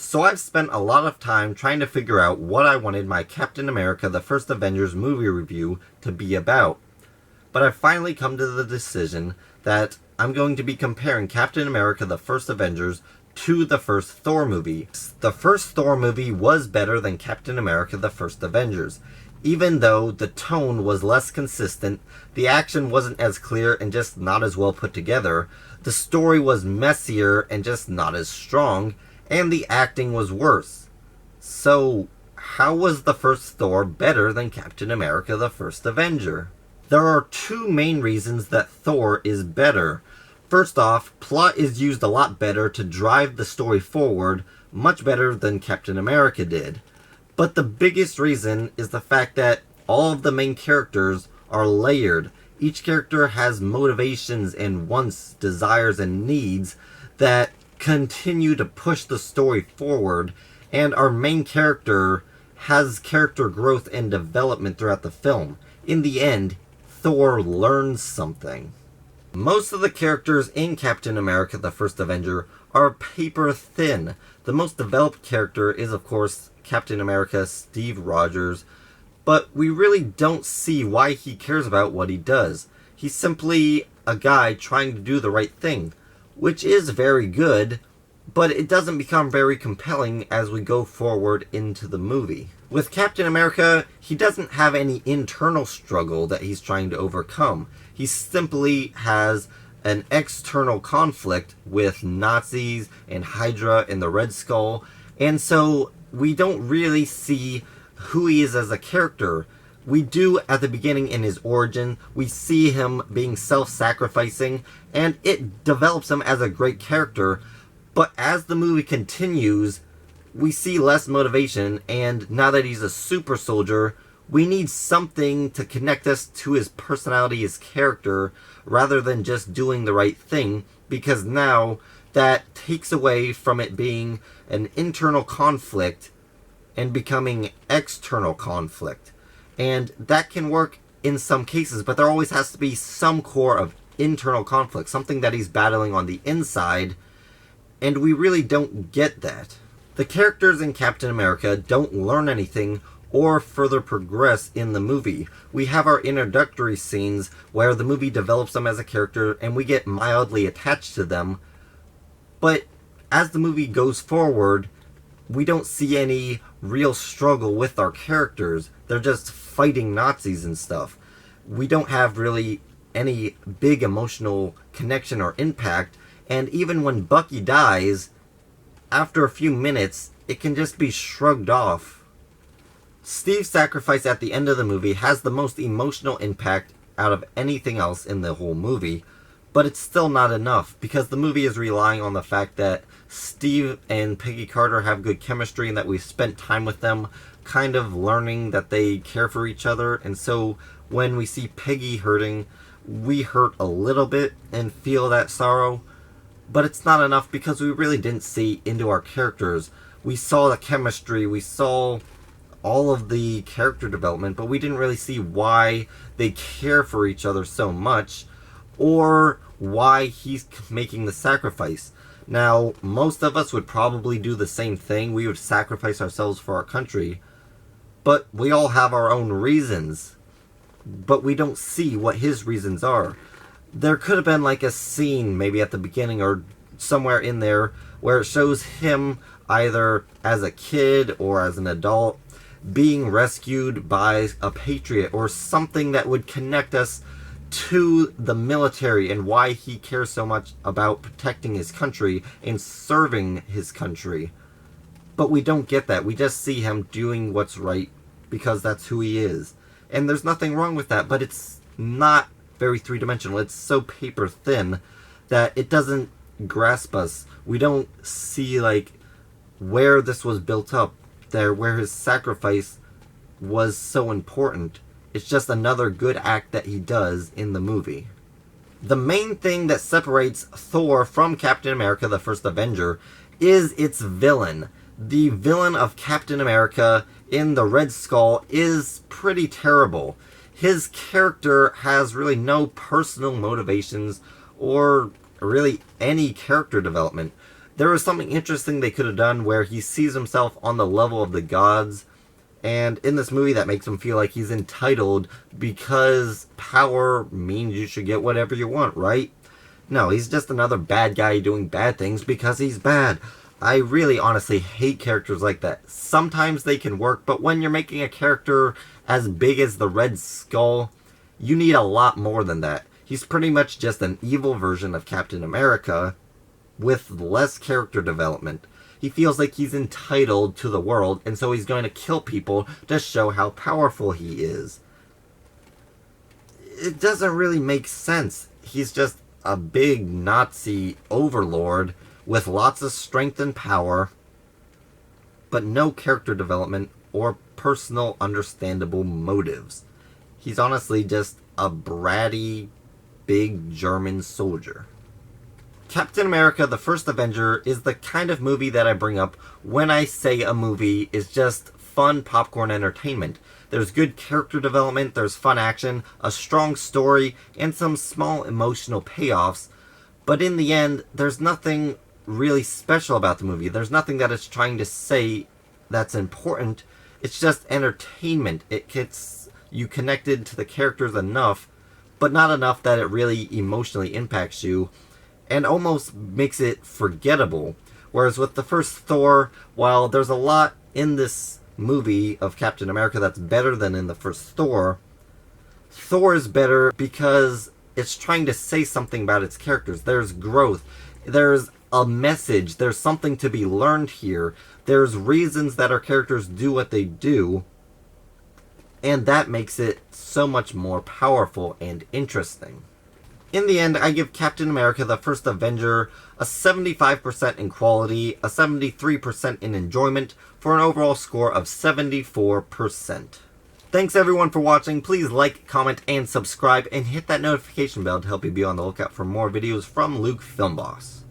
So I've spent a lot of time trying to figure out what I wanted my Captain America the First Avengers movie review to be about. But I've finally come to the decision that I'm going to be comparing Captain America the First Avengers to the first Thor movie. The first Thor movie was better than Captain America the First Avengers. Even though the tone was less consistent, the action wasn't as clear and just not as well put together, the story was messier and just not as strong, and the acting was worse. So, how was the first Thor better than Captain America the First Avenger? There are two main reasons that Thor is better. First off, plot is used a lot better to drive the story forward, much better than Captain America did. But the biggest reason is the fact that all of the main characters are layered. Each character has motivations and wants, desires, and needs that continue to push the story forward, and our main character has character growth and development throughout the film. In the end, Thor learns something. Most of the characters in Captain America the First Avenger are paper thin. The most developed character is, of course, Captain America Steve Rogers, but we really don't see why he cares about what he does. He's simply a guy trying to do the right thing, which is very good, but it doesn't become very compelling as we go forward into the movie. With Captain America, he doesn't have any internal struggle that he's trying to overcome. He simply has an external conflict with Nazis and Hydra and the Red Skull, and so we don't really see who he is as a character. We do at the beginning in his origin. We see him being self-sacrificing, and it develops him as a great character. But as the movie continues, we see less motivation, and now that he's a super soldier, we need something to connect us to his personality, his character, rather than just doing the right thing, because now that takes away from it being an internal conflict and becoming external conflict. And that can work in some cases, but there always has to be some core of internal conflict, something that he's battling on the inside, and we really don't get that. The characters in Captain America don't learn anything or further progress in the movie. We have our introductory scenes where the movie develops them as a character and we get mildly attached to them, but as the movie goes forward, we don't see any real struggle with our characters. They're just fighting Nazis and stuff. We don't have really any big emotional connection or impact, and even when Bucky dies, after a few minutes, it can just be shrugged off. Steve's sacrifice at the end of the movie has the most emotional impact out of anything else in the whole movie, but it's still not enough, because the movie is relying on the fact that Steve and Peggy Carter have good chemistry and that we've spent time with them, kind of learning that they care for each other, and so when we see Peggy hurting, we hurt a little bit and feel that sorrow, but it's not enough because we really didn't see into our characters. We saw the chemistry, we saw all of the character development, but we didn't really see why they care for each other so much, or why he's making the sacrifice. Now, most of us would probably do the same thing. We would sacrifice ourselves for our country, but we all have our own reasons, but we don't see what his reasons are. There could have been like a scene maybe at the beginning or somewhere in there where it shows him either as a kid or as an adult being rescued by a patriot, or something that would connect us to the military and why he cares so much about protecting his country and serving his country. But we don't get that. We just see him doing what's right because that's who he is. And there's nothing wrong with that, but it's not very three-dimensional. It's so paper thin that it doesn't grasp us. We don't see like where this was built up there, where his sacrifice was so important. It's just another good act that he does in the movie. The main thing that separates Thor from Captain America the First Avenger is its villain. The villain of Captain America in the Red Skull is pretty terrible. His character has really no personal motivations or really any character development. There was something interesting they could have done where he sees himself on the level of the gods, and in this movie that makes him feel like he's entitled because power means you should get whatever you want, right? No, he's just another bad guy doing bad things because he's bad. I really honestly hate characters like that. Sometimes they can work, but when you're making a character as big as the Red Skull, you need a lot more than that. He's pretty much just an evil version of Captain America with less character development. He feels like he's entitled to the world, and so he's going to kill people to show how powerful he is. It doesn't really make sense. He's just a big Nazi overlord with lots of strength and power, but no character development or personal understandable motives. He's honestly just a bratty, big German soldier. Captain America the First Avenger is the kind of movie that I bring up when I say a movie is just fun popcorn entertainment. There's good character development, there's fun action, a strong story, and some small emotional payoffs, but in the end, there's nothing really special about the movie. There's nothing that it's trying to say that's important. It's just entertainment. It gets you connected to the characters enough, but not enough that it really emotionally impacts you, and almost makes it forgettable. Whereas with the first Thor, while there's a lot in this movie of Captain America that's better than in the first Thor, Thor is better because it's trying to say something about its characters. There's growth. There's a message. There's something to be learned here. There's reasons that our characters do what they do, and that makes it so much more powerful and interesting. In the end, I give Captain America the First Avenger a 75% in quality, a 73% in enjoyment, for an overall score of 74%. Thanks everyone for watching. Please like, comment, and subscribe, and hit that notification bell to help you be on the lookout for more videos from Luke Filmboss.